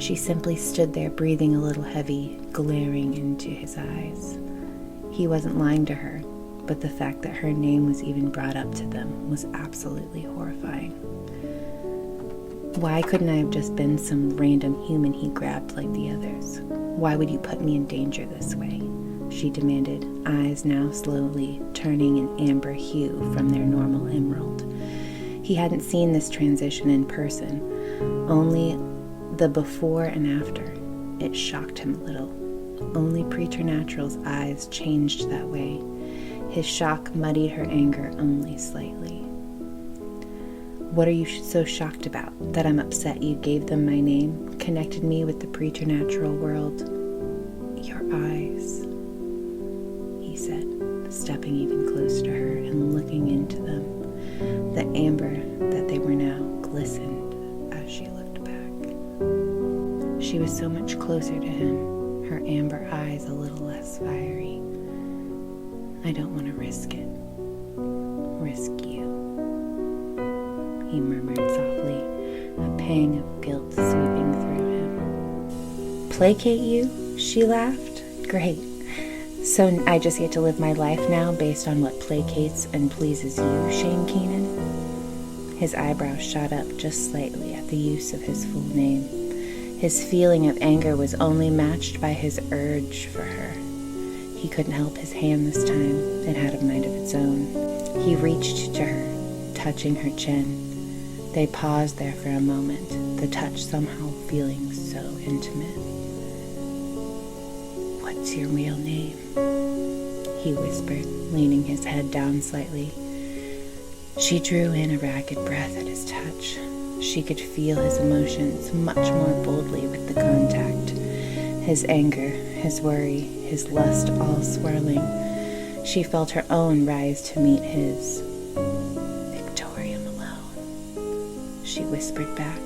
She simply stood there, breathing a little heavy, glaring into his eyes. He wasn't lying to her, but the fact that her name was even brought up to them was absolutely horrifying. Why couldn't I have just been some random human he grabbed like the others? Why would you put me in danger this way? She demanded, eyes now slowly turning an amber hue from their normal emerald. He hadn't seen this transition in person, only the before and after. It shocked him a little. Only Preternatural's eyes changed that way. His shock muddied her anger only slightly. What are you so shocked about? That I'm upset you gave them my name, connected me with the preternatural world? Your eyes, he said, stepping even closer to her and looking into them. The amber that they were now glistened as she looked back. She was so much closer to him, her amber eyes a little less fiery. I don't want to risk it. Risk you, he murmured softly, a pang of guilt sweeping through him. Placate you? She laughed. Great. So I just get to live my life now based on what placates and pleases you, Shane Keenan? His eyebrows shot up just slightly at the use of his full name. His feeling of anger was only matched by his urge for her. He couldn't help his hand this time. It had a mind of its own. He reached to her, touching her chin. They paused there for a moment, the touch somehow feeling so intimate. What's your real name? He whispered, leaning his head down slightly. She drew in a ragged breath at his touch. She could feel his emotions much more boldly with the contact. His anger, his worry, his lust all swirling. She felt her own rise to meet his. Victoria Malone, she whispered back.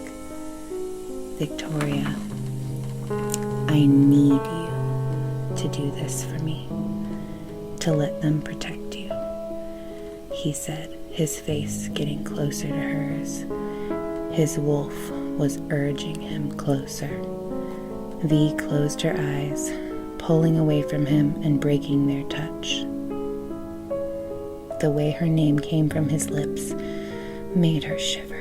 Victoria, I need you to do this for me, to let them protect you, he said, his face getting closer to hers. His wolf was urging him closer. V closed her eyes, pulling away from him and breaking their touch. The way her name came from his lips made her shiver.